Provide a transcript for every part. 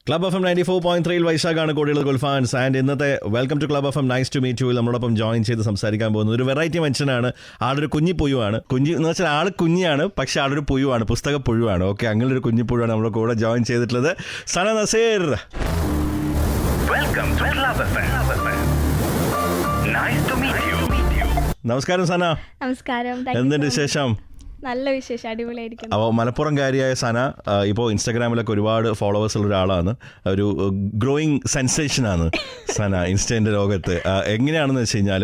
Club FM 94.3 വൈശാഖാണ് കോടികൾ ഗുൽഫാൻസ് ആൻഡ് ഇന്നത്തെ welcome to club FM nice to meet you നമ്മളോടൊപ്പം ജോയിൻ ചെയ്ത് സംസാരിക്കാൻ പോകുന്നത് ഒരു വെറൈറ്റി മനുഷ്യനാണ്. ആളൊരു കുഞ്ഞിപ്പുഴുവാണ്. കുഞ്ഞ് എന്ന് വെച്ചാൽ ആൾ കുഞ്ഞാണ്, പക്ഷെ ആളൊരു പുഴുവാണ്, പുസ്തക പുഴുവാണ്. ഓക്കെ, അങ്ങനെ ഒരു കുഞ്ഞിപ്പുഴുവാണ് നമ്മുടെ കൂടെ ജോയിൻ ചെയ്തിട്ടുള്ളത്. സന നസീർ. നമസ്കാരം സന. നമസ്കാരം. എന്തുണ്ട് വിശേഷം? നല്ല വിശേഷം, അടിപൊളിയായിരിക്കും. അപ്പോൾ മലപ്പുറംകാരിയായ സന ഇപ്പോൾ ഇൻസ്റ്റാഗ്രാമിലൊക്കെ ഒരുപാട് ഫോളോവേഴ്സ് ഉള്ള ഒരാളാണ്. ഒരു ഗ്രോയിങ് സെൻസേഷനാണ് സന ഇൻസ്റ്റൻ്റെ ലോകത്ത്. എങ്ങനെയാണെന്ന് വെച്ച് കഴിഞ്ഞാൽ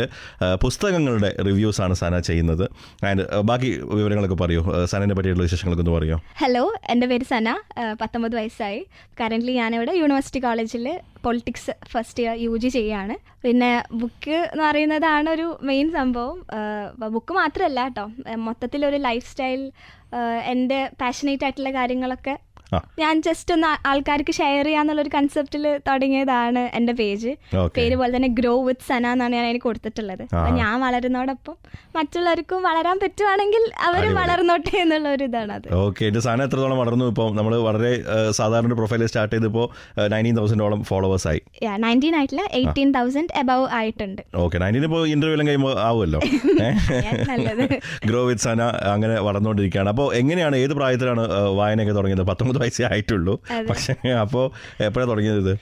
പുസ്തകങ്ങളുടെ റിവ്യൂസാണ് സന ചെയ്യുന്നത്. ആൻഡ് ബാക്കി വിവരങ്ങളൊക്കെ പറയൂ, സനനെ പറ്റിയിട്ടുള്ള വിശേഷങ്ങളൊക്കെ ഒന്ന് പറയോ? ഹലോ, എൻ്റെ പേര് സന, 19 വയസ്സായി. കറൻ്റ്ലി ഞാനിവിടെ യൂണിവേഴ്സിറ്റി കോളേജിൽ പൊളിറ്റിക്സ് ഫസ്റ്റ് ഇയർ UG ചെയ്യാണ്. പിന്നെ ബുക്ക് എന്ന് പറയുന്നതാണ് ഒരു മെയിൻ സംഭവം. ബുക്ക് മാത്രമല്ല കേട്ടോ, മൊത്തത്തിലൊരു ലൈഫ് സ്റ്റൈൽ, എൻ്റെ പാഷനേറ്റ് ആയിട്ടുള്ള കാര്യങ്ങളൊക്കെ ഞാൻ ജസ്റ്റ് ഒന്ന് ആൾക്കാർക്ക് ഷെയർ ചെയ്യാന്നുള്ളൊരു കൺസെപ്റ്റിൽ തുടങ്ങിയതാണ് എൻ്റെ പേജ്. പേര് പോലെ തന്നെ ഗ്രോ വിത്ത് സന എന്നാണ് ഞാൻ അതിന് കൊടുത്തിട്ടുള്ളത്. അപ്പം ഞാൻ വളരുന്നതോടൊപ്പം മറ്റുള്ളവർക്കും വളരാൻ പറ്റുവാണെങ്കിൽ അവരും വളർന്നോട്ടെ എന്നുള്ള ഒരു ഇതാണ് അത്. ഓക്കെ, എൻ്റെ സന എത്രത്തോളം വളർന്നു? ഇപ്പോൾ നമ്മൾ വളരെ സാധാരണ പ്രൊഫൈൽ സ്റ്റാർട്ട് ചെയ്തപ്പോൾ 19,000 ഫോളോവേഴ്സ് ആയി. 19 ആയിട്ടില്ല, 18,000 എബവ് ആയിട്ടുണ്ട്. ഓക്കെ, 19 ഇപ്പോൾ ഇന്റർവ്യൂ എല്ലാം കഴിയുമ്പോൾ ആവുമല്ലോ. ഗ്രോ വിത്ത് സന അങ്ങനെ വളർന്നുകൊണ്ടിരിക്കുകയാണ്. അപ്പോൾ എങ്ങനെയാണ്, ഏത് പ്രായത്തിലാണ് വായനയൊക്കെ തുടങ്ങിയത്? 19 വയസ്സേ ആയിട്ടുള്ളൂ. പക്ഷേ അപ്പോൾ എപ്പോഴാണ് തുടങ്ങിയത് ഇത്?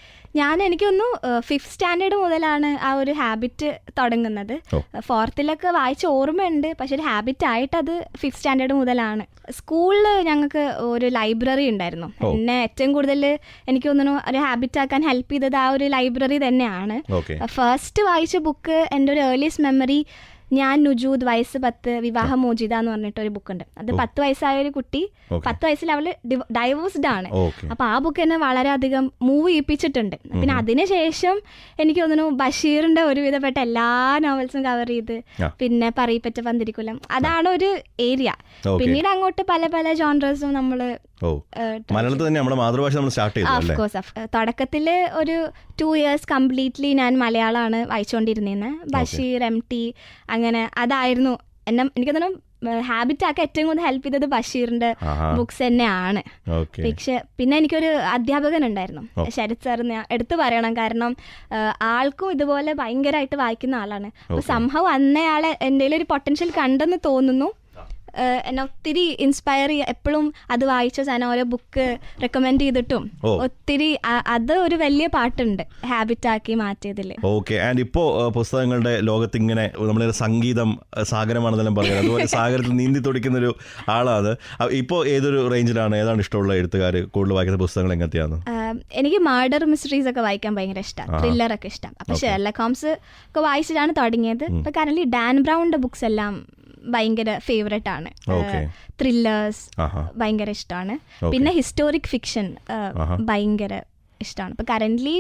എനിക്കൊന്നു 5th സ്റ്റാൻഡേർഡ് മുതലാണ് ആ ഒരു ഹാബിറ്റ് തുടങ്ങുന്നത്. 4th വായിച്ച ഓർമ്മയുണ്ട്, പക്ഷെ ഒരു ഹാബിറ്റ് ആയിട്ട് അത് 5th സ്റ്റാൻഡേർഡ് മുതലാണ്. സ്കൂളിൽ ഞങ്ങൾക്ക് ഒരു ലൈബ്രറി ഉണ്ടായിരുന്നു. എന്നെ ഏറ്റവും കൂടുതൽ എനിക്ക് തോന്നുന്നു ഒരു ഹാബിറ്റ് ആക്കാൻ ഹെൽപ്പ് ചെയ്തത് ആ ഒരു ലൈബ്രറി തന്നെയാണ്. ഫസ്റ്റ് വായിച്ച ബുക്ക്, എൻ്റെ ഒരു ഏർലിയസ്റ്റ് മെമ്മറി, ഞാൻ നുജൂദ്, വയസ്സ് 10, വിവാഹ മോചിത എന്ന് പറഞ്ഞിട്ടൊരു ബുക്കുണ്ട്. അത് 10 വയസ്സായ ഒരു കുട്ടി, 10 വയസ്സിൽ അവള് ഡൈവേഴ്സ്ഡ് ആണ്. അപ്പൊ ആ ബുക്ക് എന്നെ വളരെയധികം മൂവ് ചെയ്യിപ്പിച്ചിട്ടുണ്ട്. പിന്നെ അതിനുശേഷം എനിക്ക് തോന്നുന്നു ബഷീറിന്റെ ഒരുവിധപ്പെട്ട എല്ലാ നോവൽസും കവർ ചെയ്ത്, പിന്നെ പറയിപ്പറ്റ പന്തിരിക്കുലം, അതാണ് ഒരു ഏരിയ. പിന്നീട് അങ്ങോട്ട് പല പല ജോൺറസും നമ്മള് മലയാളത്തിൽ തന്നെ നമ്മുടെ മാതൃഭാഷ നമ്മൾ സ്റ്റാർട്ട് ചെയ്തു. തുടക്കത്തില് ഒരു 2 years കംപ്ലീറ്റ്ലി ഞാൻ മലയാളമാണ് വായിച്ചുകൊണ്ടിരുന്നത്. ബഷീർ, MT, അങ്ങനെ അതായിരുന്നു എന്നെ എനിക്ക് തോന്നുന്നു ഹാബിറ്റ് ആക്കാൻ ഏറ്റവും കൂടുതൽ ഹെൽപ്പ് ചെയ്തത് ബഷീറിന്റെ ബുക്സ് തന്നെയാണ്. പക്ഷെ പിന്നെ എനിക്കൊരു അധ്യാപകൻ ഉണ്ടായിരുന്നു, ശരത് സാർ. ഞാൻ എടുത്തു പറയണം, കാരണം ആൾക്കും ഇതുപോലെ ഭയങ്കരമായിട്ട് വായിക്കുന്ന ആളാണ്. അപ്പൊ സംഭവം അന്നയാളെ എൻ്റെ ഒരു പൊട്ടൻഷ്യൽ കണ്ടെന്ന് തോന്നുന്നു. എന്നെ ഒത്തിരി ഇൻസ്പയർ ചെയ്യുക, എപ്പോഴും അത് വായിച്ച സാധനം ഓരോ ബുക്ക് റെക്കമെൻഡ് ചെയ്തിട്ടും ഒത്തിരി അത് ഒരു വലിയ പാട്ടുണ്ട് ഹാബിറ്റാക്കി മാറ്റിയതിൽ. ഓക്കെ, ആൻഡ് ഇപ്പോൾ പുസ്തകങ്ങളുടെ ലോകത്ത് ഇങ്ങനെ നമ്മളൊരു സംഗീതം സാഗരമാണെന്നെല്ലാം പറയുന്നത്, അതുപോലെ സാഗരത്തിൽ നീന്തി തുടിക്കുന്നൊരു ആളാണ്. ഇപ്പോൾ ഏതൊരു റേഞ്ചിലാണ്, ഏതാണ് ഇഷ്ടമുള്ള എഴുത്തുകാർ, കൂടുതൽ വായിക്കുന്ന പുസ്തകങ്ങൾ എങ്ങനത്തെയാണ്? എനിക്ക് മർഡർ മിസ്റ്ററീസ് ഒക്കെ വായിക്കാൻ ഭയങ്കര ഇഷ്ടമാണ്, ത്രില്ലറൊക്കെ ഇഷ്ടം. അപ്പോൾ ഷെർലക് ഹോംസ് ഒക്കെ വായിച്ചിട്ടാണ് തുടങ്ങിയത്. ഇപ്പൊ കറന്റ് ഡാൻ ബ്രൗണിന്റെ ബുക്സ് എല്ലാം ഭയങ്കര ഫേവറേറ്റ് ആണ്. ത്രില്ലേഴ്സ് ഭയങ്കര ഇഷ്ടമാണ്. പിന്നെ ഹിസ്റ്റോറിക് ഫിക്ഷൻ ഭയങ്കര ഇഷ്ടമാണ്. ഇപ്പൊ കറന്റ്ലി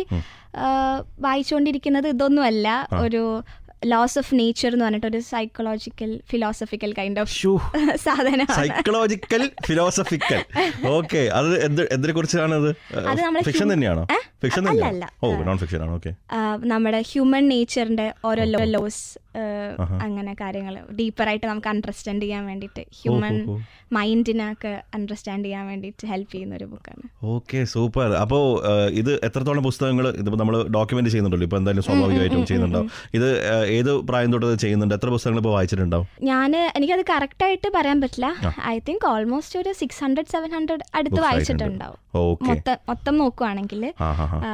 വായിച്ചുകൊണ്ടിരിക്കുന്നത് ഇതൊന്നുമല്ല, ഒരു ലോസ് ഓഫ് നേച്ചർ എന്ന് പറഞ്ഞിട്ട് ഒരു സൈക്കോളജിക്കൽ ഫിലോസഫിക്കൽ കൈൻഡ് ഓഫ് സാധനം. Psychological philosophical. ഓക്കെ, അത് എന്തിനെ കുറിച്ചാണ്? അത് ഫിക്ഷൻ തന്നെയാണോ? ഫിക്ഷൻ അല്ല, നോൺ ഫിക്ഷൻ ആണ്. ഓക്കെ, നമ്മുടെ ഹ്യൂമൻ നേച്ചറിന്റെ ഓരോ ലോസ്, അങ്ങനെ കാര്യങ്ങൾ ഡീപ്പറായിട്ട് നമുക്ക് അണ്ടർസ്റ്റാൻഡ് ചെയ്യാൻ വേണ്ടിയിട്ട്, ഹ്യൂമൻ മൈൻഡിനൊക്കെ അണ്ടർസ്റ്റാൻഡ് ചെയ്യാൻ വേണ്ടിയിട്ട് ഹെൽപ്പ് ചെയ്യുന്ന ഒരു ബുക്കാണ്. Okay, super. അപ്പോൾ ഇത് എത്രത്തോളം പുസ്തകങ്ങൾ ഇതിപ്പോൾ നമ്മൾ ഡോക്യുമെന്റ് ചെയ്യുന്നുണ്ടല്ലോ, ഇപ്പോൾ എന്തായാലും സ്വാഭാവികമായിട്ടും ചെയ്യുന്നുണ്ടാവും. ഇത് ഏത് പ്രായം തൊട്ട് ചെയ്യുന്നുണ്ട്? എത്ര പുസ്തകങ്ങൾ ഇപ്പോൾ വായിച്ചിട്ടുണ്ടാവും? എനിക്കത് കറക്റ്റായിട്ട് പറയാൻ പറ്റില്ല. ഐ തിങ്ക് ഓൾമോസ്റ്റ് ഒരു 600-700 അടുത്ത് വായിച്ചിട്ടുണ്ടാവും മൊത്തം നോക്കുവാണെങ്കിൽ.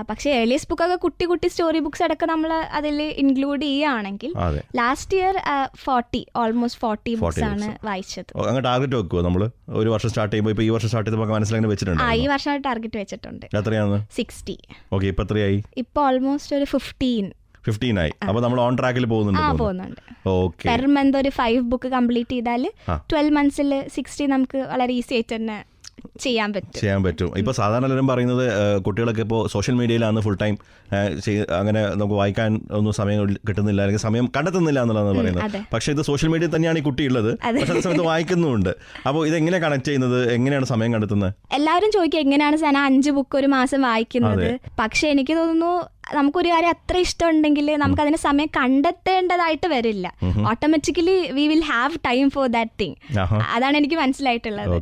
പക്ഷേ ഏർലിയസ്റ്റ് ബുക്കൊക്കെ കുട്ടി കുട്ടി സ്റ്റോറി ബുക്സ് അടക്കം നമ്മൾ അതിൽ ഇൻക്ലൂഡ് ചെയ്യുകയാണെങ്കിൽ ലാസ്റ്റ് ഇയർ ഓൾമോസ്റ്റ് 40 ബുക്സ് ആണ് വായിച്ചത്. ടാർഗറ്റ് വെക്കുമോ നമ്മൾ? ഒരു വർഷം സ്റ്റാർട്ട് ചെയ്യുമ്പോൾ ഇപ്പോൾ ഈ വർഷം സ്റ്റാർട്ട് ചെയ്തപ്പോൾ മനസ്സിലാക്കി വെച്ചിട്ടുണ്ട്? ഈ വർഷം ടാർഗറ്റ് വെച്ചിട്ടുണ്ട്. എത്രയാണ്? 60. ഓക്കെ, ഇപ്പോൾ എത്രയായി? ഇപ്പോൾ ഓൾമോസ്റ്റ് ഒരു 15 ആയി. അപ്പോൾ നമ്മൾ ഓൺ ട്രാക്കിൽ പോകുന്നുണ്ട്. ഓക്കെ, പെർ മന്ത് ഒരു 5 ബുക്ക് കംപ്ലീറ്റ് ചെയ്താൽ 12 monthsൽ 60 നമുക്ക് വളരെ ഈസി ആയിട്ട് തന്നെ ചെയ്യാൻ പറ്റും. ഇപ്പോൾ സാധാരണ എല്ലാവരും പറയുന്നത് കുട്ടികളൊക്കെ ഇപ്പോൾ സോഷ്യൽ മീഡിയയിലാണ് ഫുൾ ടൈം, അങ്ങനെ നമുക്ക് വായിക്കാൻ ഒന്നും സമയം കിട്ടുന്നില്ല, അല്ലെങ്കിൽ സമയം കണ്ടെത്തുന്നില്ല എന്നുള്ളതാണ് പറയുന്നത്. പക്ഷേ ഇത് സോഷ്യൽ മീഡിയയിൽ തന്നെയാണ് ഈ കുട്ടി ഉള്ളത്, പക്ഷേ അതേ സമയത്ത് വായിക്കുന്നുമുണ്ട്. അപ്പോൾ ഇതെങ്ങനെ കണക്ട് ചെയ്യുന്നത്, എങ്ങനെയാണ് സമയം കണ്ടെത്തുന്നത്? എല്ലാവരും ചോദിക്കുക എങ്ങനെയാണ് സന 5 ബുക്ക് ഒരു മാസം വായിക്കുന്നത്. പക്ഷെ എനിക്ക് തോന്നുന്നു നമുക്കൊരു കാര്യം അത്ര ഇഷ്ടമുണ്ടെങ്കിൽ നമുക്ക് അതിന് സമയം കണ്ടെത്തേണ്ടതായിട്ട് വരില്ല. Automatically we will have time for that thing. അതാണ് എനിക്ക് മനസ്സിലായിട്ടുള്ളത്.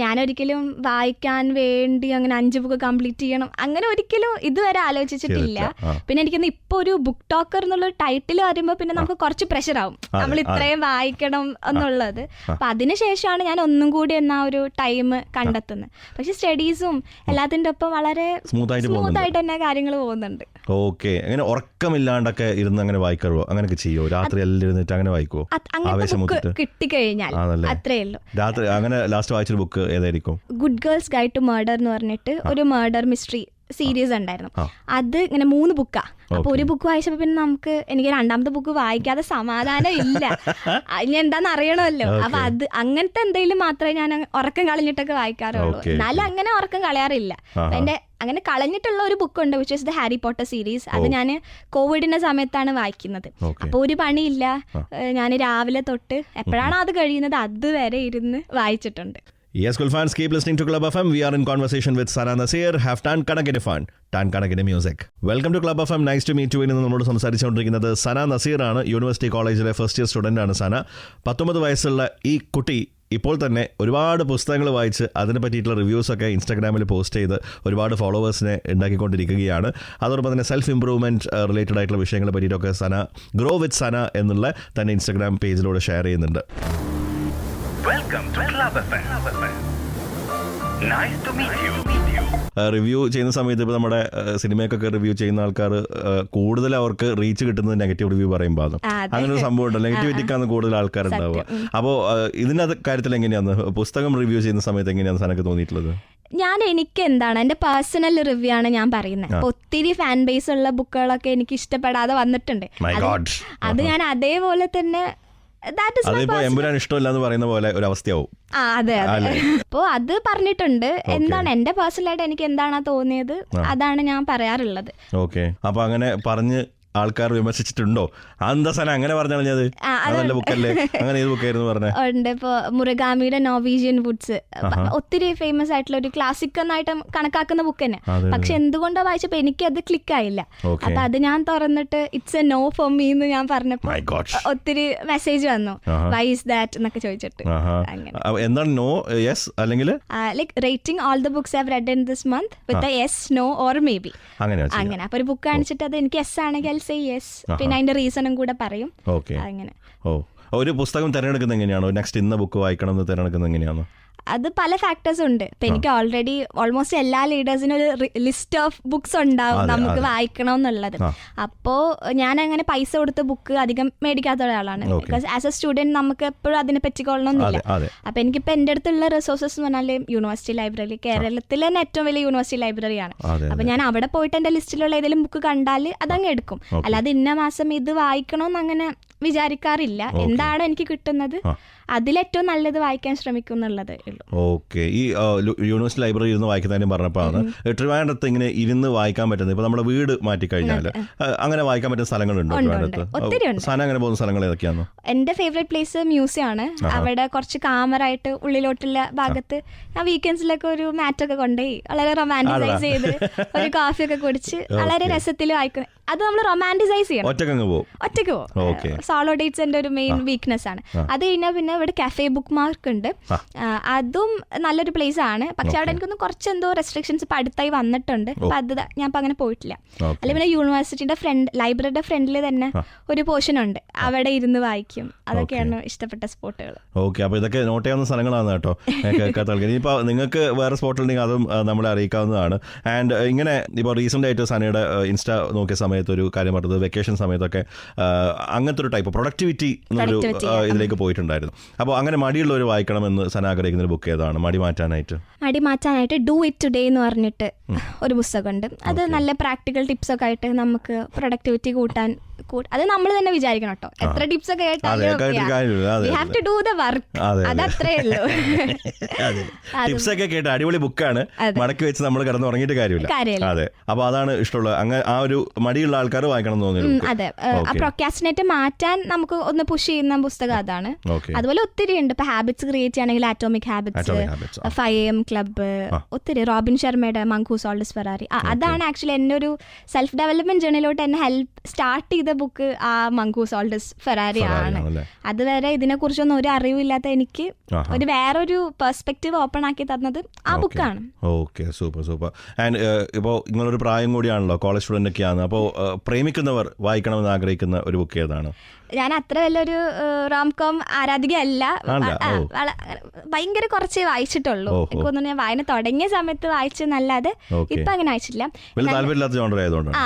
ഞാനൊരിക്കലും വായിക്കാൻ വേണ്ടി അങ്ങനെ 5 ബുക്ക് കംപ്ലീറ്റ് ചെയ്യണം അങ്ങനെ ഒരിക്കലും ഇതുവരെ ആലോചിച്ചിട്ടില്ല. പിന്നെ എനിക്കൊന്ന് ഇപ്പൊ ഒരു ബുക്ക് ടോക്കർ എന്നുള്ള ടൈറ്റിൽ വരുമ്പോ പിന്നെ നമുക്ക് കുറച്ച് പ്രഷർ ആവും, നമ്മൾ ഇത്രയും വായിക്കണം എന്നുള്ളത്. അപ്പൊ അതിനുശേഷമാണ് ഞാൻ ഒന്നും കൂടി എന്നാ ഒരു ടൈം കണ്ടെത്തുന്നത്. പക്ഷെ സ്റ്റഡീസും എല്ലാത്തിന്റെ ഒപ്പം വളരെ സ്മൂത്ത് ആയിട്ട് തന്നെ കാര്യങ്ങൾ പോകുന്നുണ്ട്. ഓക്കെ. അങ്ങനെ ഉറക്കമില്ലാണ്ടൊക്കെ ഇരുന്ന് അങ്ങനെ വായിക്കാറോ? അങ്ങനെയൊക്കെ ചെയ്യോ? രാത്രി എല്ലാം ഇരുന്നിട്ട് അങ്ങനെ വായിക്കോ? അങ്ങനത്തെ കിട്ടിക്കഴിഞ്ഞാൽ അത്രേ ഉള്ളൂ. രാത്രി അങ്ങനെ ലാസ്റ്റ് വായിച്ചൊരു ബുക്ക് ഏതായിരിക്കും? Good girls guide to murder എന്ന് പറഞ്ഞിട്ട് ഒരു മർഡർ മിസ്റ്ററി സീരീസ് ഉണ്ടായിരുന്നു. അത് ഇങ്ങനെ 3 ബുക്കാ. അപ്പൊ ഒരു ബുക്ക് വായിച്ചപ്പോ പിന്നെ എനിക്ക് 2ാമത്തെ ബുക്ക് വായിക്കാതെ സമാധാനം ഇല്ല. ഇനി എന്താന്ന് അറിയണമല്ലോ. അപ്പൊ അങ്ങനത്തെ എന്തെങ്കിലും മാത്രമേ ഞാൻ ഉറക്കം കളഞ്ഞിട്ടൊക്കെ വായിക്കാറുള്ളൂ. എന്നാലും അങ്ങനെ ഉറക്കം കളയാറില്ല. എന്റെ അങ്ങനെ കളഞ്ഞിട്ടുള്ള ഒരു ബുക്കുണ്ട് which is the Harry Potter series. അത് ഞാൻ കോവിഡിന്റെ സമയത്താണ് വായിക്കുന്നത്. അപ്പൊ ഒരു പണിയില്ല, ഞാൻ രാവിലെ തൊട്ട് എപ്പോഴാണ് അത് കഴിയുന്നത് അതുവരെ ഇരുന്ന് വായിച്ചിട്ടുണ്ട്. Yes, cool fans, keep listening to Club FM. We are in conversation with Sana Nasir. Have tan kanakine fun, tan kanakine music. Welcome to Club FM. Nice to meet you. ഇന്ന് നമ്മളോട് സംസാരിച്ചുകൊണ്ടിരിക്കുന്നത് സന നസീർ ആണ്. യൂണിവേഴ്സിറ്റി കോളേജിലെ first year student ആണ് സന. 19 വയസ്സുള്ള ഈ കുട്ടി ഇപ്പോൾ തന്നെ ഒരുപാട് പുസ്തകങ്ങൾ വായിച്ച് അതിനെ പറ്റിയിട്ടുള്ള റിവ്യൂസൊക്കെ ഇൻസ്റ്റാഗ്രാമിൽ പോസ്റ്റ് ചെയ്ത് ഒരുപാട് ഫോളോവേഴ്സിനെ ഉണ്ടാക്കിക്കൊണ്ടിരിക്കുകയാണ്. അതോടൊപ്പം തന്നെ സെൽഫ് ഇംപ്രൂവ്മെൻറ്റ് റിലേറ്റഡ് ആയിട്ടുള്ള വിഷയങ്ങളെ പറ്റിയിട്ടൊക്കെ സന ഗ്രോ വിത്ത് സന എന്നുള്ള തന്നെ ഇൻസ്റ്റാഗ്രാം പേജിലൂടെ ഷെയർ ചെയ്യുന്നുണ്ട്. Welcome to Club FM. Nice to meet you. Review ചെയ്യുന്ന സമയത്ത് ഇപ്പോൾ നമ്മുടെ സിനിമയൊക്കെ റിവ്യൂ ചെയ്യുന്ന ആൾക്കാർ കൂടുതൽ അവർക്ക് റീച്ച് കിട്ടുന്നത് നെഗറ്റീവ് റിവ്യൂ പറയുമ്പോൾ അങ്ങനെ ഒരു സംഭവം ഉണ്ടല്ലോ. നെഗറ്റിവിറ്റിക്കാണ് കൂടുതൽ ആൾക്കാരുണ്ടാവുക. അപ്പോൾ ഇതിൻ്റെ കാര്യത്തിൽ എങ്ങനെയാണ് പുസ്തകം റിവ്യൂ ചെയ്യുന്ന സമയത്ത് എങ്ങനെയാണ് സനക്ക് തോന്നിയിട്ടുള്ളത്? എനിക്ക് എന്താണ് എൻ്റെ പേഴ്സണൽ റിവ്യൂ ആണ് ഞാൻ പറയുന്നത്. ഒത്തിരി ഫാൻ ബേസ് ഉള്ള ബുക്കുകളൊക്കെ എനിക്ക് ഇഷ്ടപ്പെടാതെ വന്നിട്ടുണ്ട്. അത് ഞാൻ അതേപോലെ തന്നെ ഇഷ്ടമില്ല എന്ന് പറയുന്ന പോലെ ഒരു അവസ്ഥയാവും. അതെ അതെ. അപ്പോ അത് പറഞ്ഞിട്ടുണ്ട്. എന്താണ് എന്റെ പേഴ്സണലായിട്ട് എനിക്ക് എന്താണോ തോന്നിയത് അതാണ് ഞാൻ പറയാറുള്ളത്. ഓക്കെ. അപ്പൊ അങ്ങനെ പറഞ്ഞ് ആൾക്കാർ വിമർശിച്ചിട്ടുണ്ടോ? എന്താ സന അങ്ങനെ പറഞ്ഞത്? നല്ല ബുക്കല്ലേ? അങ്ങനെ ഏത് ബുക്കായിരുന്നു പറഞ്ഞത്? ഉണ്ട്. ഇപ്പൊ മുറഗാമിയുടെ നോർവീജിയൻ വുഡ്സ് ഒത്തിരി ഫേമസ് ആയിട്ടുള്ള ഒരു ക്ലാസിക് എന്നായിട്ട് കണക്കാക്കുന്ന ബുക്ക് തന്നെ. പക്ഷെ എന്തുകൊണ്ടാ വായിച്ചപ്പോ എനിക്ക് അത് ക്ലിക്ക് ആയില്ല. അപ്പൊ അത് ഞാൻ തുറന്നിട്ട് it's a no for me എന്ന് ഞാൻ പറഞ്ഞപ്പോ ഒത്തിരി മെസ്സേജ് വന്നു, വൈ ഇസ് ദാറ്റ് എന്നൊക്കെ ചോദിച്ചിട്ട്. എന്താണ് നോ യെസ് അല്ലെങ്കിൽ like rating all the books I have read in this month with yes no or maybe അങ്ങനെ. അപ്പൊ ഒരു ബുക്ക് കാണിച്ചിട്ട് അത് എനിക്ക് യെസ് ആണെങ്കിൽ പിന്നെ അതിന്റെ റീസണും കൂടെ പറയും. അങ്ങനെ. ഒരു പുസ്തകം തിരഞ്ഞെടുക്കുന്നത് എങ്ങനെയാണോ? നെക്സ്റ്റ് ഇന്ന ബുക്ക് വായിക്കണം എന്ന് തിരഞ്ഞെടുക്കുന്നത് എങ്ങനെയാണോ? അത് പല ഫാക്ടേഴ്സ് ഉണ്ട്. ഇപ്പൊ എനിക്ക് ഓൾറെഡി ഓൾമോസ്റ്റ് എല്ലാ ലീഡേഴ്സിനും ഒരു ലിസ്റ്റ് ഓഫ് ബുക്സ് ഉണ്ടാവും നമുക്ക് വായിക്കണം എന്നുള്ളത്. അപ്പോ ഞാൻ അങ്ങനെ പൈസ കൊടുത്ത ബുക്ക് അധികം മേടിക്കാത്ത ഒരാളാണ്. ബിക്കോസ് ആസ് എ സ്റ്റുഡന്റ് നമുക്ക് എപ്പോഴും അതിനെ പറ്റിക്കൊള്ളണമെന്നില്ല. അപ്പൊ എനിക്കിപ്പോ എന്റെ അടുത്തുള്ള റിസോഴ്സസ് എന്ന് പറഞ്ഞാല് യൂണിവേഴ്സിറ്റി ലൈബ്രറി, കേരളത്തിലെ തന്നെ ഏറ്റവും വലിയ യൂണിവേഴ്സിറ്റി ലൈബ്രറിയാണ്. അപ്പൊ ഞാൻ അവിടെ പോയിട്ട് എന്റെ ലിസ്റ്റിലുള്ള ഏതെങ്കിലും ബുക്ക് കണ്ടാൽ അതങ്ങ് എടുക്കും. അല്ലാതെ ഇന്ന മാസം ഇത് വായിക്കണമെന്ന് അങ്ങനെ വിചാരിക്കാറില്ല. എന്താണോ എനിക്ക് കിട്ടുന്നത് അതിലേറ്റവും നല്ലത് വായിക്കാൻ ശ്രമിക്കും എന്നുള്ളത് ഉള്ളൂ. ഓക്കെ. ഈ യൂണിവേഴ്സിറ്റി ലൈബ്രറി ഇരുന്ന് വായിക്കുന്നതിന് പറഞ്ഞപ്പോഴാണ് ട്രിവാൻഡ്രത്ത് ഇങ്ങനെ ഇരുന്ന് വായിക്കാൻ പറ്റുന്നത്. ഇപ്പൊ നമ്മുടെ വീട് മാറ്റിക്കഴിഞ്ഞാൽ അങ്ങനെ വായിക്കാൻ പറ്റുന്ന സ്ഥലങ്ങളുണ്ടോ ട്രിവാൻഡ്രത്ത്? സാധനം അങ്ങനെ പോകുന്ന സ്ഥലങ്ങൾ ഏതൊക്കെയാണോ? എന്റെ ഫേവറേറ്റ് പ്ലേസ് മ്യൂസിയം ആണ്. അവിടെ കുറച്ച് കാമറായിട്ട് ഉള്ളിലോട്ടുള്ള ഭാഗത്ത് ഞാൻ വീക്കെൻഡ്സിലൊക്കെ ഒരു മാറ്റൊക്കെ കൊണ്ടുപോയി വളരെ റൊമാൻറ്റിസൈസ് ചെയ്ത് ഒരു കോഫി ഒക്കെ കുടിച്ച് വളരെ രസത്തിൽ വായിക്കും. അത് നമ്മൾ റൊമാൻറ്റിസൈസ് ചെയ്യണം. ഒറ്റയ്ക്ക് പോകും. സോളോ ഡേറ്റ്സ് എന്റെ ഒരു മെയിൻ വീക്ക്നെസ് ആണ്. അത് കഴിഞ്ഞാൽ പിന്നെ ഇവിടെ കഫേ ബുക്ക് മാർക്ക് ഉണ്ട്. അതും നല്ലൊരു പ്ലേസ് ആണ്. പക്ഷെ അവിടെ എനിക്കൊന്ന് കുറച്ചെന്തോ റെസ്ട്രിക്ഷൻസ് ഇപ്പൊ അടുത്തായി വന്നിട്ടുണ്ട്. അപ്പൊ അത് ഞാൻ ഇപ്പൊ അങ്ങനെ പോയിട്ടില്ല. അല്ലെങ്കിൽ പിന്നെ യൂണിവേഴ്സിറ്റിയുടെ ലൈബ്രറിയുടെ ഫ്രണ്ടിൽ തന്നെ ഒരു പോർഷൻ ഉണ്ട്, അവിടെ ഇരുന്ന് വായിക്കും. അതൊക്കെയാണ് ഇഷ്ടപ്പെട്ട സ്പോട്ടുകൾ. ഓക്കെ. അപ്പൊ ഇതൊക്കെ നോട്ട് ചെയ്യാവുന്ന സ്ഥലങ്ങളാണ് കേട്ടോ. ഇനിയിപ്പോ നിങ്ങൾക്ക് വേറെ സ്പോട്ടുണ്ടെങ്കിൽ അതും നമ്മളെ അറിയിക്കാവുന്നതാണ്. ആൻഡ് ഇങ്ങനെ ഇപ്പോൾ റീസെന്റ് ആയിട്ട് സനയുടെ ഇൻസ്റ്റാ നോക്കിയ സമയത്ത് ഒരു കാര്യം പറഞ്ഞത് വെക്കേഷൻ സമയത്തൊക്കെ അങ്ങനത്തെ ഒരു ടൈപ്പ് പ്രൊഡക്ടിവിറ്റി എന്നൊരു ഇതിലേക്ക് പോയിട്ടുണ്ടായിരുന്നു. അപ്പോൾ അങ്ങനെ മടിയുള്ളവർ വായിക്കണമെന്ന് സന ആഗ്രഹിക്കുന്ന ഒരു ബുക്ക് ഏതാണ്? മടി മാറ്റാനായിട്ട് ഡു ഇറ്റ് ടുഡേ എന്ന് പറഞ്ഞിട്ട് ഒരു പുസ്തകമുണ്ട്. അത് നല്ല പ്രാക്ടിക്കൽ ടിപ്സ് ഒക്കെ ആയിട്ട് നമുക്ക് പ്രൊഡക്ടിവിറ്റി കൂട്ടാൻ അത് നമ്മൾ തന്നെ വിചാരിക്കണം കേട്ടോ. എത്ര ടിപ്സ് ഒക്കെ കേട്ട് അടിപൊളി ബുക്കാണ്, മടക്കി വെച്ച് നമ്മൾ കിടന്ന് ഉറങ്ങിയിട്ട് കാര്യമില്ല. അതെ. അപ്പൊ അതാണ് ഇഷ്ടമുള്ളത്. അങ്ങനെ ആ ഒരു മടിയുള്ള ആൾക്കാർ വായിക്കണം എന്ന് തോന്നുന്നു. അതെ. പ്രൊക്രാസ്റ്റിനേറ്റ് മാറ്റാൻ നമുക്ക് ഒന്ന് പുഷ് ചെയ്യുന്ന പുസ്തകം അതാണ്. അതുപോലെ ഒത്തിരി ഉണ്ട്. ഇപ്പൊ ഹാബിറ്റ്സ് ക്രിയേറ്റ് ചെയ്യണമെങ്കിൽ atomic habits, 5 AM Club, club, ഒത്തിരി റോബിൻ ശർമ്മയുടെ മങ്കൂസ് ഓൾഡസ് ഫെറാറി, അതാണ് ആക്ച്വലി എന്നെ ഒരു സെൽഫ് ഡെവലപ്മെന്റ് ജേർണിയിലോട്ട് എന്നെ സ്റ്റാർട്ട് ചെയ്ത ബുക്ക് ആ മങ്കൂസ് ഓൾഡസ് ഫെറാറി ആണ്. അതുവരെ ഇതിനെക്കുറിച്ചൊന്നും ഒരു അറിവില്ലാത്ത എനിക്ക് ഒരു വേറൊരു പെർസ്പെക്റ്റീവ് ഓപ്പൺ ആക്കി തന്നത് ആ ബുക്കാണ്. Okay, super super. ആൻഡ് ഇപ്പോൾ നിങ്ങളൊരു പ്രായം കൂടിയാണല്ലോ, കോളേജ് സ്റ്റുഡൻ്റ് ഒക്കെയാണ്. അപ്പോൾ പ്രേമിക്കുന്നവർ വായിക്കണമെന്ന് ആഗ്രഹിക്കുന്ന ഒരു ബുക്ക് ഏതാണ്? ഞാൻ അത്ര വലിയൊരു റോംകോം ആരാധികയല്ല, ഭയങ്കര കുറച്ചേ വായിച്ചിട്ടുള്ളൂ. എനിക്ക് തോന്നുന്നു ഞാൻ വായന തുടങ്ങിയ സമയത്ത് വായിച്ചെന്നല്ലാതെ ഇപ്പൊ അങ്ങനെ വായിച്ചില്ല.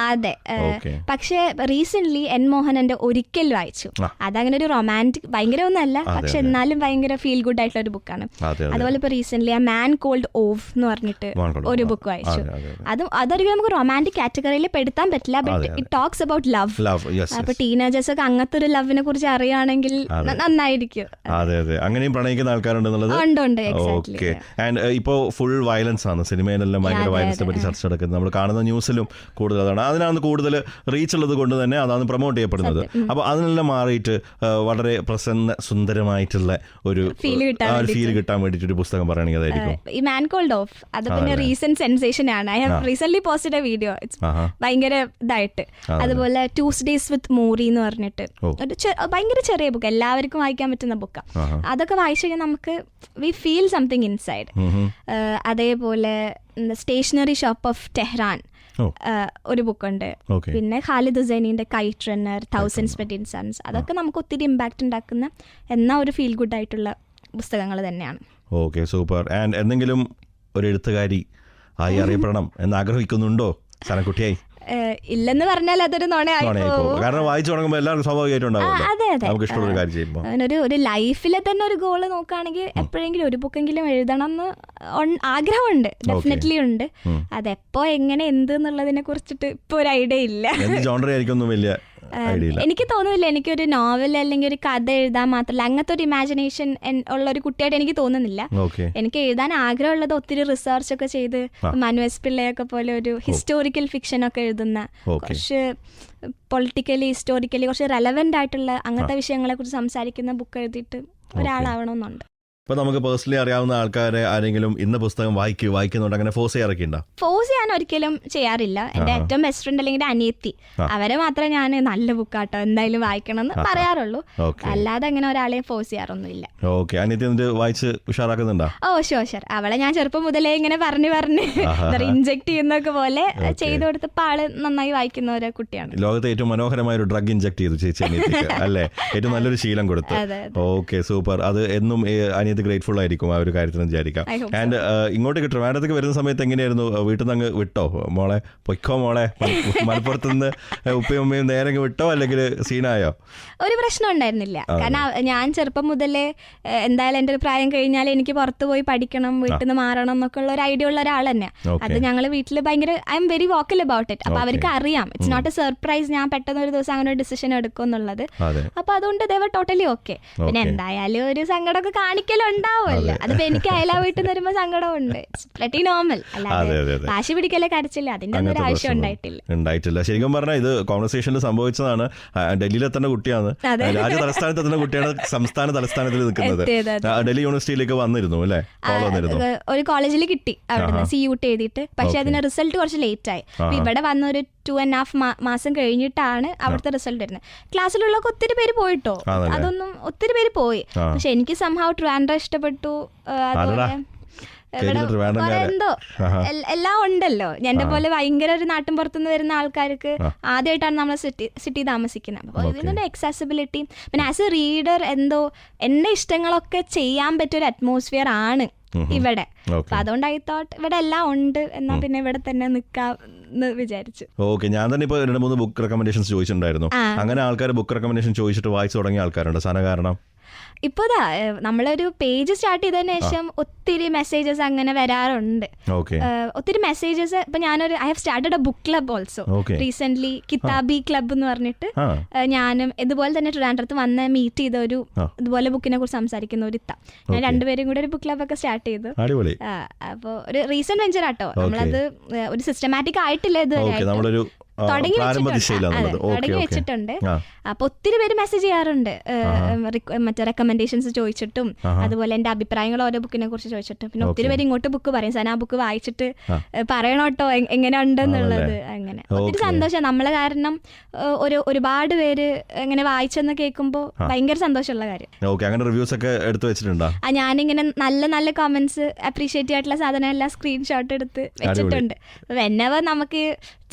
അതെ, പക്ഷെ റീസെന്റ് എൻ മോഹനന്റെ ഒരിക്കൽ വായിച്ചു. അതങ്ങനെ ഒരു റൊമാൻറ്റിക് ഭയങ്കര ഒന്നല്ല, പക്ഷെ എന്നാലും ഭയങ്കര ഫീൽ ഗുഡ് ആയിട്ടുള്ള ഒരു ബുക്കാണ്. അതുപോലെ ഇപ്പൊ റീസെന്റ് ആ മാൻ കോൾഡ് ഓവ് എന്ന് പറഞ്ഞിട്ട് ഒരു ബുക്ക് വായിച്ചു. അതൊരിക്കലും നമുക്ക് റൊമാൻറ്റിക് കാറ്റഗറിയിൽ പെടുത്താൻ പറ്റില്ല, but it talks about love. അപ്പൊ ടീനേജേഴ്സ് ഒക്കെ അങ്ങനത്തെ ഒരു ലവിനെ കുറിച്ച് അറിയുകയാണെങ്കിൽ നന്നായിരിക്കും. അതെ അതെ, അങ്ങനെയും പ്രണയിക്കുന്ന ആൾക്കാരുണ്ടെന്നുള്ളത്. ഓക്കെ. ആൻഡ് ഇപ്പോ ഫുൾ വയലൻസ് ആണ് സിനിമയിലെല്ലാം, ഭയങ്കര വയലൻസിനെ പറ്റി ചർച്ച നടക്കുന്നത് നമ്മൾ കാണുന്ന ന്യൂസിലും കൂടുതൽ അതാണ്. അതിനാണ് കൂടുതൽ റീച്ച് ഉള്ളത് കൊണ്ട് തന്നെ അതാണ് പ്രൊമോട്ട് ചെയ്യപ്പെടുന്നത്. അപ്പോൾ അതിനെല്ലാം മാറിയിട്ട് വളരെ പ്രസന്ന സുന്ദരമായിട്ടുള്ള ഒരു ഫീൽ കിട്ടാൻ വേണ്ടിയിട്ട് ഒരു പുസ്തകം പറയുകയാണെങ്കിൽ അതായിരിക്കും ഈ മാൻ കോൾഡ് ഓഫ്. അത് പിന്നെ റീസെന്റ് സെൻസേഷൻ ആണ്. I have recently posted a video, ഭയങ്കര ഇതായിട്ട്. അതുപോലെ ട്യൂസ്ഡേസ് വിത്ത് മൂറി എന്ന് പറഞ്ഞിട്ട് ഭയങ്കര ചെറിയ ബുക്ക്, എല്ലാവർക്കും വായിക്കാൻ പറ്റുന്ന ബുക്കാണ്. അതൊക്കെ വായിച്ചു കഴിഞ്ഞാൽ നമുക്ക് വി ഫീൽ സംതിങ് ഇൻസൈഡ്. അതേപോലെ സ്റ്റേഷനറി ഷോപ്പ് ഓഫ് ടെഹ്റാൻ ഒരു ബുക്കുണ്ട്. പിന്നെ ഖാലിദ് ഹുസൈനിന്റെ കൈറ്റ് റണ്ണർ, 1000 Sweating Suns, അതൊക്കെ നമുക്ക് ഒത്തിരി ഇമ്പാക്റ്റ് ഉണ്ടാക്കുന്ന എന്നാ ഒരു ഫീൽ ഗുഡ് ആയിട്ടുള്ള പുസ്തകങ്ങൾ തന്നെയാണ്. Okay, super. ആൻഡ് എന്തെങ്കിലും ഒരു എഴുത്തുകാരി ആയി അറിയപ്പെടണം എന്ന് ആഗ്രഹിക്കുന്നുണ്ടോ സനക്കുട്ടിയായി? ഇല്ലെന്ന് പറഞ്ഞാൽ അതൊരു കാരണം വായിച്ചു തുടങ്ങുമ്പോൾ എല്ലാവർക്കും സ്വാഭാവികമായിട്ടുണ്ടാവും. ഒരു ലൈഫിലെ തന്നെ ഒരു ഗോള് നോക്കുകയാണെങ്കിൽ എപ്പോഴെങ്കിലും ഒരു ബുക്കെങ്കിലും എഴുതണം എന്ന് ആഗ്രഹമുണ്ട്, ഡെഫിനറ്റ്ലി ഉണ്ട്. അതെപ്പോ എങ്ങനെ എന്ത് എന്നുള്ളതിനെ കുറിച്ചിട്ട് ഇപ്പൊ ഒരു ഐഡിയ ഇല്ല. എനിക്ക് തോന്നുന്നില്ല എനിക്കൊരു നോവൽ അല്ലെങ്കിൽ ഒരു കഥ എഴുതാൻ മാത്രമല്ല അങ്ങനത്തെ ഒരു ഇമാജിനേഷൻ ഉള്ള ഒരു കുട്ടിയായിട്ട് എനിക്ക് തോന്നുന്നില്ല. എനിക്ക് എഴുതാൻ ആഗ്രഹമുള്ളത് ഒത്തിരി റിസർച്ച് ഒക്കെ ചെയ്ത് മനുവസ് പിള്ളയൊക്കെ പോലെ ഒരു ഹിസ്റ്റോറിക്കൽ ഫിക്ഷൻ ഒക്കെ എഴുതുന്ന, കുറച്ച് പൊളിറ്റിക്കലി ഹിസ്റ്റോറിക്കലി കുറച്ച് റെലവെന്റ് ആയിട്ടുള്ള അങ്ങനത്തെ വിഷയങ്ങളെ കുറിച്ച് സംസാരിക്കുന്ന ബുക്ക് എഴുതിയിട്ട് ഒരാളാവണമെന്നുണ്ട്. ഇപ്പൊ നമുക്ക് പേഴ്സണലി അറിയാവുന്ന ആൾക്കാരെ ആരെങ്കിലും ഇന്ന പുസ്തകം വായിക്കുന്നുണ്ട്, അങ്ങനെ ഫോഴ്സ് ചെയ്യാറൊക്കെയുണ്ടോ? ഫോഴ്സ് ചെയ്യാൻ ഒരിക്കലും ചെയ്യാറില്ല. എന്റെ ഏറ്റവും ബെസ്റ്റ് ഫ്രണ്ട് അല്ലെങ്കിൽ അനിയത്തി, അവരെ മാത്രമേ ഞാൻ നല്ല ബുക്കാട്ടോ എന്തായാലും വായിക്കണം എന്ന് പറയാറുള്ളൂ. അല്ലാതെ അങ്ങനെ ഒരാളെയും ഫോഴ്സ് ചെയ്യാറൊന്നുമില്ല. ഓക്കെ. അനിയത്തി വായിച്ച് ഉഷാറാക്കുന്നുണ്ടോ? ഓ ഷോർ. അവളെ ഞാൻ ചെറുപ്പം മുതലേ ഇങ്ങനെ പറഞ്ഞ് ഇൻജെക്ട് ചെയ്യുന്നൊക്കെ പോലെ ചെയ്തു കൊടുത്തപ്പോൾ ആള് നന്നായി വായിക്കുന്ന ഒരു കുട്ടിയാണ്. ലോകത്തെ ഏറ്റവും മനോഹരമായ ഒരു ഡ്രഗ് ഇൻജെക്ട് ചെയ്തു ചേച്ചി അനിയത്തിക്ക് അല്ലേ? ഏറ്റവും നല്ലൊരു ശീലം കൊടുത്തു. Okay, super. അത് എന്നും ഗ്രേറ്റ്ഫുൾ ആയിരിക്കും ആ ഒരു കാര്യത്തിന് വിചാരിക്കാം. ആൻഡ് ഇങ്ങോട്ടേക്ക് ട്രിവാൻഡ്രത്തേക്ക് വരുന്ന സമയത്ത് എങ്ങനെയായിരുന്നു? വീട്ടിൽ നിന്ന് അങ്ങ് വിട്ടോ മോളെ, പൊയ്ക്കോ മോളെ, മലപ്പുറത്ത് നിന്ന് ഉപ്പയും ഉമ്മയും നേരെ വിട്ടോ അല്ലെങ്കിൽ സീനായോ? ഒരു പ്രശ്നം ഉണ്ടായിരുന്നില്ല. കാരണം ഞാൻ ചെറുപ്പം മുതലേ എന്തായാലും എൻ്റെ ഒരു പ്രായം കഴിഞ്ഞാൽ എനിക്ക് പുറത്ത് പോയി പഠിക്കണം, വീട്ടിൽ നിന്ന് മാറണം എന്നൊക്കെ ഉള്ള ഒരു ഐഡിയ ഉള്ള ഒരാൾ തന്നെയാണ്. അത് ഞങ്ങൾ വീട്ടിൽ ഭയങ്കര I am very vocal about it. അപ്പൊ അവർക്ക് അറിയാം, ഇറ്റ്സ് നോട്ട് എ സർപ്രൈസ് ഞാൻ പെട്ടെന്ന് ഒരു ദിവസം അങ്ങനെ ഒരു ഡിസിഷൻ എടുക്കും എന്നുള്ളത്. അപ്പൊ അതുകൊണ്ട് ദേ വർ ടോട്ടലി ഓക്കെ. പിന്നെ എന്തായാലും ഒരു സങ്കടമൊക്കെ കാണിക്കലുണ്ടാവുമല്ലോ, അതിപ്പോ എനിക്ക് അയലാ വീട്ടിൽ നിന്ന് വരുമ്പോ സങ്കടമുണ്ട്, വെരി നോർമൽ. അല്ലാതെ വാശി പിടിക്കലേ കരച്ചില്ല, അതിന്റെ ഒന്നും ഒരു ആവശ്യം ഉണ്ടായിട്ടില്ല. ശരിക്കും പറഞ്ഞാൽ ഇത് കോൺവെർസേഷനിൽ സംഭവിച്ചതാണ്. ഡൽഹിയിലെത്തുന്ന കുട്ടിയാണ്, രാജ്യ തലസ്ഥാനത്തെത്തുന്ന കുട്ടിയാണ് സംസ്ഥാന തലസ്ഥാനത്തിൽ നിൽക്കുന്നത്. ഡൽഹി യൂണിവേഴ്സിറ്റിയിലേക്ക് വന്നിരുന്നു അല്ലേ? ഒരു കോളേജിൽ കിട്ടി അവിടുന്ന് CUT എഴുതിയിട്ട്, പക്ഷെ അതിന്റെ റിസൾട്ട് കുറച്ച് ലേറ്റ് ആയി. ഇവിടെ വന്ന ഒരു 2.5 മാസം കഴിഞ്ഞിട്ടാണ് അവിടുത്തെ റിസൾട്ട് വരുന്നത്. ക്ലാസ്സിലുള്ളൊക്കെ ഒത്തിരി പേര് പോയിട്ടോ, അതൊന്നും ഒത്തിരി പേര് പോയി. പക്ഷെ എനിക്ക് സംഭവം ട്രിവാൻഡ്രം ഇഷ്ടപ്പെട്ടു. അതുപോലെ എന്തോ എല്ലാം ഉണ്ടല്ലോ. എന്റെ പോലെ ഭയങ്കര ഒരു നാട്ടിൻ പുറത്തുനിന്ന് വരുന്ന ആൾക്കാർക്ക് ആദ്യമായിട്ടാണ് നമ്മൾ സിറ്റി താമസിക്കുന്നത്. അപ്പോൾ ഇതിന്റെ എക്സസിബിലിറ്റി, പിന്നെ ആസ് എ റീഡർ എന്തോ എന്റെ ഇഷ്ടങ്ങളൊക്കെ ചെയ്യാൻ പറ്റിയൊരു അറ്റ്മോസ്ഫിയർ ആണ് ഇവിടെ. അപ്പൊ അതുകൊണ്ട് ഐ തോട്ട് ഇവിടെ എല്ലാം ഉണ്ട്, എന്നാ പിന്നെ ഇവിടെ തന്നെ നിൽക്കാന്ന് വിചാരിച്ചു. ഓക്കെ. ഞാൻ തന്നെ ഇപ്പൊ 2-3 ബുക്ക് റെക്കമെൻഡേഷൻസ് ചോദിച്ചിട്ടുണ്ടായിരുന്നു. അങ്ങനെ ആൾക്കാർ ബുക്ക് റെക്കമെൻഡേഷൻ ചോദിച്ചിട്ട് വായിച്ചു തുടങ്ങിയ ആൾക്കാരുണ്ട് സാന. കാരണം ഇപ്പൊ നമ്മളൊരു പേജ് സ്റ്റാർട്ട് ചെയ്തതിനു ശേഷം ഒത്തിരി മെസ്സേജസ് അങ്ങനെ വരാറുണ്ട്. ഒത്തിരി മെസ്സേജസ്. ഇപ്പൊ ഞാനൊരു I have started a book club also recent, Kitabi club എന്ന് പറഞ്ഞിട്ട്. ഞാനും ഇതുപോലെ തന്നെ ട്രിവാൻഡ്രത്ത് വന്ന് മീറ്റ് ചെയ്ത ഒരു ഇതുപോലെ ബുക്കിനെ കുറിച്ച് സംസാരിക്കുന്ന ഒരു ഞാൻ രണ്ടുപേരും കൂടെ ഒരു ബുക്ക് ക്ലബ് ഒക്കെ സ്റ്റാർട്ട് ചെയ്തു. അപ്പൊ ഒരു റീസെന്റ് വെഞ്ചർ ആട്ടോ. നമ്മളത് ഒരു സിസ്റ്റമാറ്റിക് ആയിട്ടില്ല ഇതുവരെ. തുടങ്ങി പ്രാരംഭ വെച്ചിട്ടുണ്ട്. ദിശയിലാണുള്ളത്. അതെ, തുടങ്ങി ഓക്കെ വെച്ചിട്ടുണ്ട്. ആ. അപ്പൊ ഒത്തിരി പേര് മെസ്സേജ് ചെയ്യാറുണ്ട്, മറ്റേ റെക്കമെൻഡേഷൻസ് ചോദിച്ചിട്ടും അതുപോലെ എന്റെ അഭിപ്രായങ്ങൾ ഓരോ ബുക്കിനെ കുറിച്ച് ചോദിച്ചിട്ടും. പിന്നെ ഒത്തിരി പേര് ഇങ്ങോട്ട് ബുക്ക് പറയും, സന ആ ബുക്ക് വായിച്ചിട്ട് പറയണോട്ടോ എങ്ങനെ ഉണ്ടെന്നുള്ളത്. അങ്ങനെ ഒത്തിരി സന്തോഷം. നമ്മളെ കാരണം ഒരുപാട് പേര് ഇങ്ങനെ വായിച്ചെന്ന് കേൾക്കുമ്പോൾ ഭയങ്കര സന്തോഷമുള്ള കാര്യം. ഓക്കെ, അങ്ങനെ റിവ്യൂസ് ഒക്കെ എടുത്തു വെച്ചിട്ടുണ്ടോ? ഞാനിങ്ങനെ നല്ല നല്ല കമന്റ്സ് അപ്രീഷിയേറ്റ് ആയിട്ടുള്ള സാധനം എല്ലാം സ്ക്രീൻഷോട്ട് എടുത്ത് വെച്ചിട്ടുണ്ട്. വെന്നവർ നമുക്ക്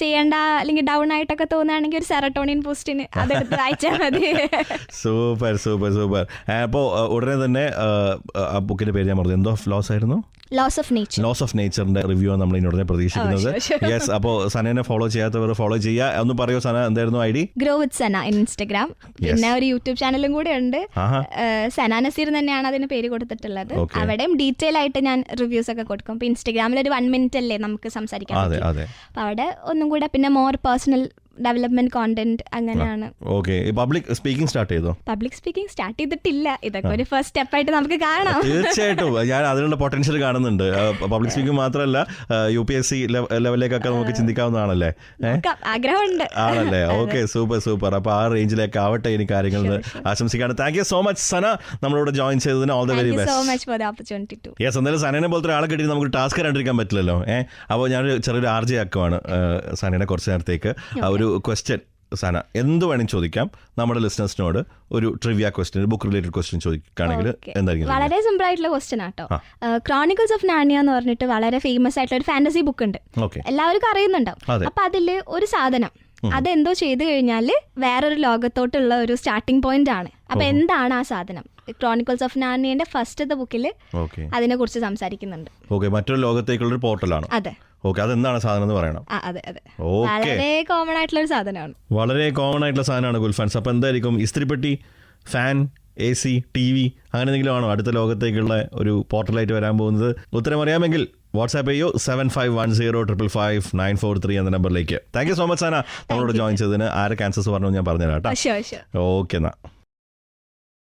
ചെയ്യേണ്ട അല്ലെങ്കിൽ ഡൗൺ ആയിട്ടൊക്കെ തോന്നുകയാണെങ്കിൽ ഒരു സെറട്ടോണിൻ ബൂസ്റ്റിന് അതെടുത്ത് വായിച്ചാൽ മതി. Super super super. അപ്പോൾ ഉടനെ തന്നെ ആ ബുക്കിന്റെ പേര് ഞാൻ പറഞ്ഞു, എന്തോ ലോസ് ആയിരുന്നു, loss of nature. Loss of നേച്ചറിന്റെ റിവ്യൂ ആണ് നമ്മൾ ഇനി പ്രതീക്ഷിക്കുന്നത്. യെസ്, അപ്പോൾ സനേനെ ഫോളോ ചെയ്യാത്തവർ ഫോളോ ചെയ്യുക. ഒന്ന് പറയോ സന, എന്തായിരുന്നു ID? ഗ്രോ വിത്ത് സന ഇൻസ്റ്റഗ്രാം. പിന്നെ ഒരു യൂട്യൂബ് ചാനലും കൂടെ ഉണ്ട്, സന നസീർ തന്നെയാണ് അതിന് പേര് കൊടുത്തിട്ടുള്ളത്. അവിടെയും ഡീറ്റെയിൽ ആയിട്ട് ഞാൻ റിവ്യൂസ് ഒക്കെ കൊടുക്കും. ഇപ്പൊ ഇൻസ്റ്റഗ്രാമിൽ ഒരു 1 മിനിറ്റ് അല്ലേ നമുക്ക് സംസാരിക്കാൻ പറ്റും. അപ്പൊ അവിടെ ഒന്നും കൂടെ പിന്നെ മോർ പേഴ്സണൽ ഡെവലപ്മെന്റ് കോണ്ടന്റ് അങ്ങനെയാണ്. ഓക്കെ, പബ്ലിക് സ്പീക്കിംഗ് സ്റ്റാർട്ട് ചെയ്തോ? പബ്ലിക് സ്പീക്കിംഗ് സ്റ്റാർട്ട് ചെയ്തിട്ടില്ല. ഇതൊക്കെ ഒരു ഫസ്റ്റ് സ്റ്റെപ്പ് ആയിട്ട് നമുക്ക് കാണാം. തീർച്ചയായിട്ടും ഞാൻ അതിനുള്ള പൊട്ടൻഷ്യൽ കാണുന്നുണ്ട്. പബ്ലിക് സ്പീക്കിംഗ് മാത്രമല്ല, UPSC ലെവലിലേക്കൊക്കെ നമുക്ക് ചിന്തിക്കാവുന്നതാണല്ലേ? ആഗ്രഹമുണ്ട് ആണല്ലേ? Okay, super super. അപ്പൊ ആ റേഞ്ചിലേക്ക് ആവട്ടെ ഇനി കാര്യങ്ങൾ ആശംസിക്കാണ്. Thank you so much Sana, നമ്മളോട് ജോയിൻ ചെയ്തതിന് all the very best. So much for the opportunity too. Yes, എന്തായാലും സനേനെ പോലത്തെ ഒരാളെ കിട്ടി നമുക്ക് ടാസ്ക് കണ്ടിരിക്കാൻ പറ്റില്ലല്ലോ. അപ്പോൾ ഞാനൊരു ചെറിയൊരു RJ ആക്കുവാണ് സനേനെ കുറച്ച് നേരത്തേക്ക്. ഒരു ക്വസ്റ്റ്യൻ സന എന്ത് വേണമെങ്കിലും ചോദിക്കാം നമ്മുടെ ലിസണേഴ്സിനോട്. ഒരു trivia question, book related question ചോദിക്കുകയാണെങ്കിൽ എന്തായിരിക്കും? വളരെ സിമ്പിൾ ആയിട്ടുള്ള ക്വസ്റ്റ്യൻ ആട്ടോ. ക്രോണിക്കിൾസ് ഓഫ് നാനിയ എന്ന് പറഞ്ഞിട്ട് വളരെ ഫേമസ് ആയിട്ടുള്ള ഒരു ഫാന്റസി ബുക്ക് ഉണ്ട്, എല്ലാവർക്കും അറിയുന്നുണ്ടാവും. അപ്പൊ അതില് ഒരു സാധനം അതെന്തോ ചെയ്തു കഴിഞ്ഞാൽ വേറൊരു ലോകത്തോട്ടുള്ള ഒരു സ്റ്റാർട്ടിംഗ് പോയിന്റ് ആണ്. അപ്പൊ എന്താണ് ആ സാധനം? ക്രോണിക്കിൾസ് ഓഫ് നാനിയന്റെ ഫസ്റ്റത്തെ ബുക്കിൽ അതിനെ കുറിച്ച് സംസാരിക്കുന്നുണ്ട്. ഓക്കെ, മറ്റൊരു ലോകത്തേക്കുള്ള ഒരു പോർട്ടലാണ്. അതെ. ഓക്കെ, അതെന്താണ് സാധനം എന്ന് പറയണം. അതെ അതെ, വളരെ കോമൺ ആയിട്ടുള്ള ഒരു സാധനമാണ്. വളരെ കോമൺ ആയിട്ടുള്ള സാധനമാണ് ഗുൽഫാൻസ്. അപ്പോൾ എന്തായിരിക്കും? ഇസ്ത്രിപ്പെട്ടി, ഫാൻ, AC, TV അങ്ങനെ എന്തെങ്കിലും ആണോ അടുത്ത ലോകത്തേക്കുള്ള ഒരു പോർട്ടലായിട്ട് വരാൻ പോകുന്നത്? ഉത്തരം അറിയാമെങ്കിൽ വാട്സാപ്പ് ചെയ്യോ 7510555943 എന്ന നമ്പറിലേക്ക്. Thank you so much Sana നമ്മളോട് ജോയിൻ ചെയ്തതിന്. ആരെ ക്യാൻസേഴ്സ് പറഞ്ഞു ഞാൻ പറഞ്ഞുതരാം കേട്ടോ. ഓക്കെ എന്നാ.